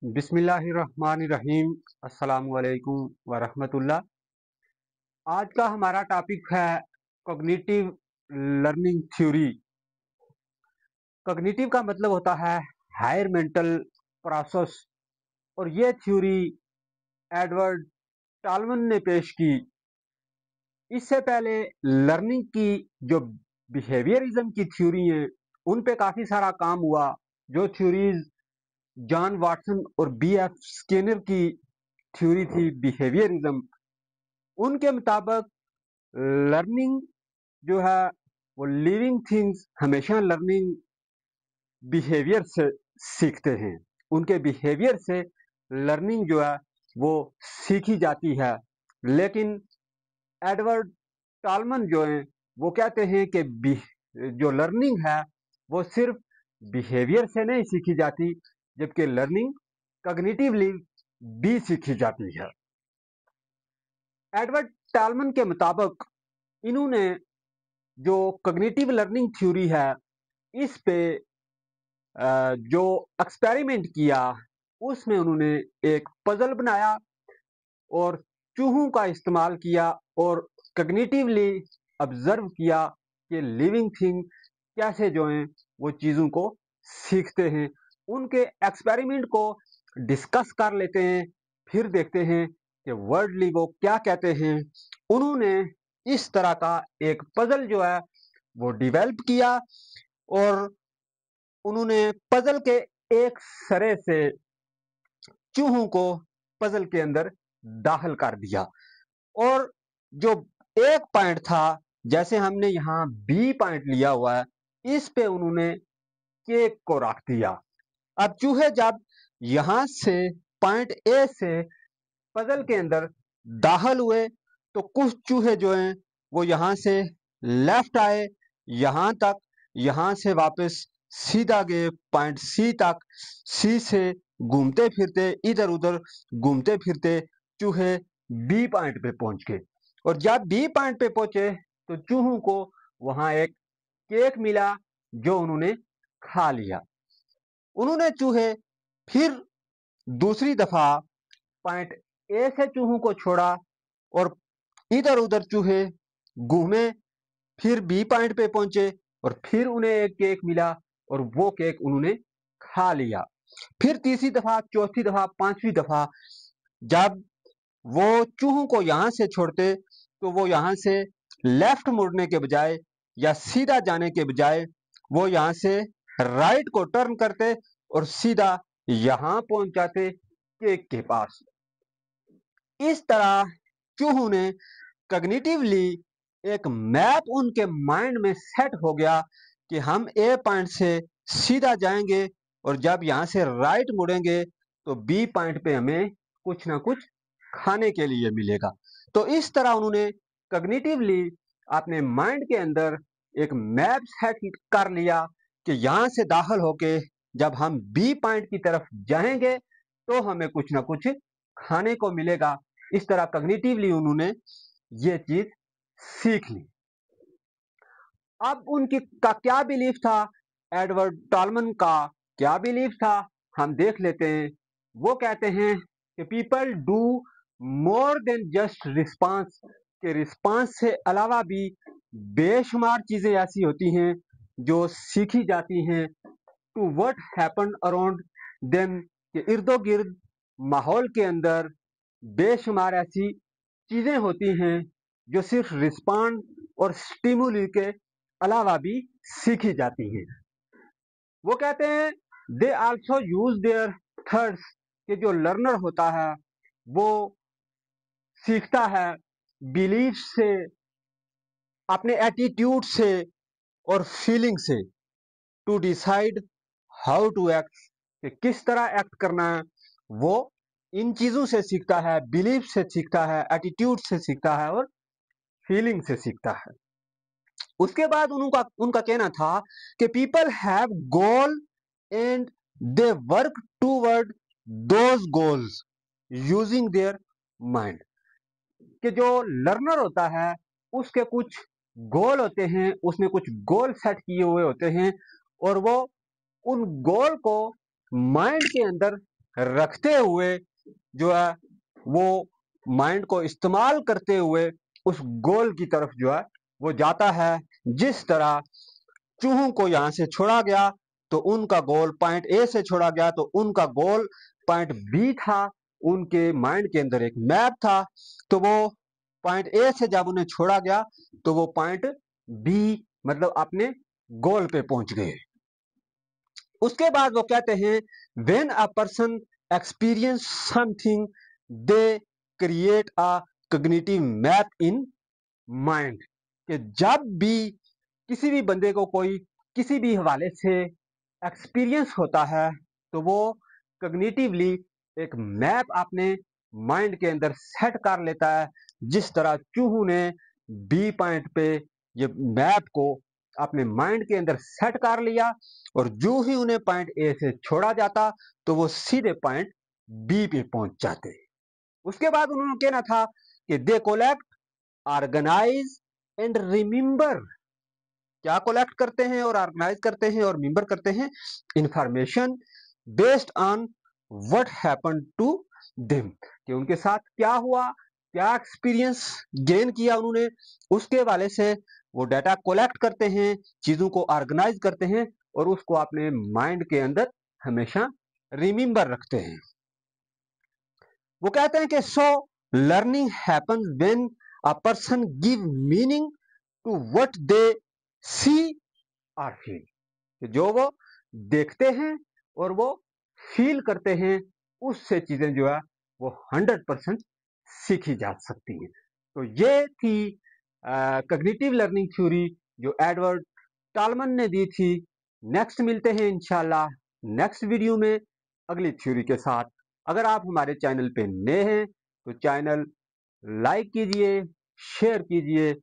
बिस्मिल्लाहिर्रहमानिर्रहीम। अस्सलामुअलैकुम वरहमतुल्लाह। आज का हमारा टॉपिक है कॉग्निटिव लर्निंग थ्योरी। कॉग्निटिव का मतलब होता है हायर मेंटल प्रोसेस, और ये थ्योरी एडवर्ड टॉलमन ने पेश की। इससे पहले लर्निंग की जो बिहेवियरिज्म की थ्योरी है उन पे काफी सारा काम हुआ। जो थ्योरीज जॉन वाटसन और बी एफ स्किनर की थ्योरी थी बिहेवियरिज्म, उनके मुताबिक लर्निंग जो है वो लिविंग थिंग्स हमेशा लर्निंग बिहेवियर से सीखते हैं। उनके बिहेवियर से लर्निंग जो है वो सीखी जाती है। लेकिन एडवर्ड टॉलमन जो है वो कहते हैं कि जो लर्निंग है वो सिर्फ बिहेवियर से नहीं सीखी जाती, जबकि लर्निंग कॉग्निटिवली भी सीखी जाती है। एडवर्ड टॉलमन के मुताबिक इन्होंने जो कॉग्निटिव लर्निंग थ्योरी है इस पे जो एक्सपेरिमेंट किया उसमें उन्होंने एक पजल बनाया और चूहों का इस्तेमाल किया और कॉग्निटिवली ऑब्जर्व किया कि लिविंग थिंग कैसे जो है वो चीजों को सीखते हैं। उनके एक्सपेरिमेंट को डिस्कस कर लेते हैं, फिर देखते हैं कि वर्डली वो क्या कहते हैं। उन्होंने इस तरह का एक पजल जो है वो डेवलप किया और उन्होंने पजल के एक सरे से चूहों को पजल के अंदर दाखिल कर दिया, और जो एक पॉइंट था, जैसे हमने यहाँ बी पॉइंट लिया हुआ है, इस पे उन्होंने केक को रख दिया। अब चूहे जब यहां से पॉइंट ए से पजल के अंदर दाखिल हुए तो कुछ चूहे जो हैं वो यहां से लेफ्ट आए यहां तक, यहां से वापस सीधा गए पॉइंट सी तक। सी से घूमते फिरते इधर उधर घूमते फिरते चूहे बी पॉइंट पे पहुंच गए, और जब बी पॉइंट पे पहुंचे तो चूहों को वहां एक केक मिला जो उन्होंने खा लिया। उन्होंने चूहे फिर दूसरी दफा पॉइंट ए से चूहों को छोड़ा और इधर उधर चूहे घूमे, फिर बी पॉइंट पे पहुंचे और फिर उन्हें एक केक मिला और वो केक उन्होंने खा लिया। फिर तीसरी दफा, चौथी दफा, पांचवी दफा जब वो चूहों को यहां से छोड़ते तो वो यहां से लेफ्ट मुड़ने के बजाय या सीधा जाने के बजाय वो यहां से राइट को टर्न करते और सीधा यहां पहुंच जाते केक के पास। इस तरह चूहों ने कॉग्निटिवली एक मैप उनके माइंड में सेट हो गया कि हम ए पॉइंट से सीधा जाएंगे और जब यहां से राइट मुड़ेंगे तो बी पॉइंट पे हमें कुछ ना कुछ खाने के लिए मिलेगा। तो इस तरह उन्होंने कॉग्निटिवली अपने माइंड के अंदर एक मैप सेट कर लिया कि यहां से दाखिल होके जब हम बी पॉइंट की तरफ जाएंगे तो हमें कुछ ना कुछ खाने को मिलेगा। इस तरह कॉग्निटिवली उन्होंने ये चीज सीख ली। अब उनकी का क्या बिलीफ था, एडवर्ड टॉलमन का क्या बिलीफ था, हम देख लेते हैं। वो कहते हैं कि people do more than just response, के रिस्पांस से अलावा भी बेशुमार चीजें ऐसी होती हैं जो सीखी जाती हैं। To what happen around them, के इर्दो गिर्द माहौल के अंदर बेशुमार ऐसी चीजें होती हैं जो सिर्फ रिस्पॉन्ड और स्टिमुली के अलावा भी सीखी जाती हैं। वो कहते हैं they also use their thirds, कि जो लर्नर होता है वो सीखता है बिलीफ से, अपने एटीट्यूड से और फीलिंग से। To decide how to act, कि किस तरह एक्ट करना है, वो इन चीजों से सीखता है, बिलीफ से सीखता है, एटीट्यूड से सीखता है और फीलिंग से सीखता है। उसके बाद उनका उनका कहना था कि people have goal and they work toward those goals using their mind, कि जो लर्नर होता है उसके कुछ गोल होते हैं, उसने कुछ गोल सेट किए हुए होते हैं और वो उन गोल को माइंड के अंदर रखते हुए जो है वो माइंड को इस्तेमाल करते हुए उस गोल की तरफ जो है वो जाता है। जिस तरह चूहों को यहां से छोड़ा गया तो उनका गोल पॉइंट ए से छोड़ा गया तो उनका गोल पॉइंट बी था। उनके माइंड के अंदर एक मैप था, तो वो पॉइंट ए से जब उन्हें छोड़ा गया तो वो पॉइंट बी मतलब अपने गोल पे पहुंच गए। उसके बाद वो कहते हैं when a person experience something they create a cognitive map in mind, कि जब भी किसी भी बंदे को कोई किसी भी हवाले से एक्सपीरियंस होता है तो वो कॉग्निटिवली एक मैप अपने माइंड के अंदर सेट कर लेता है। जिस तरह चूहू ने बी पॉइंट पे ये मैप को अपने माइंड के अंदर सेट कर लिया और जो ही उन्हें पॉइंट ए से छोड़ा जाता तो वो सीधे पॉइंट बी पे पहुंच जाते। उसके बाद उन्होंने कहना था कि दे कोलेक्ट, ऑर्गेनाइज एंड रिमेंबर। क्या कोलेक्ट करते हैं और ऑर्गेनाइज करते हैं और रिमेंबर करते हैं? Information based on what happen to them, कि उनके साथ क्या हुआ, क्या एक्सपीरियंस गेन किया उन्होंने, उसके वाले से वो डाटा कोलेक्ट करते हैं, चीजों को ऑर्गेनाइज करते हैं और उसको अपने माइंड के अंदर हमेशा रिमेंबर रखते हैं। वो कहते हैं कि so learning happens when a person give meaning to what they see और फील। जो वो देखते हैं और वो फील करते हैं उससे चीजें जो है वो 100% सीखी जा सकती हैं। तो ये थी कॉग्निटिव लर्निंग थ्योरी जो एडवर्ड टालमन ने दी थी। नेक्स्ट मिलते हैं इंशाल्लाह नेक्स्ट वीडियो में अगली थ्योरी के साथ। अगर आप हमारे चैनल पे नए हैं तो चैनल लाइक कीजिए, शेयर कीजिए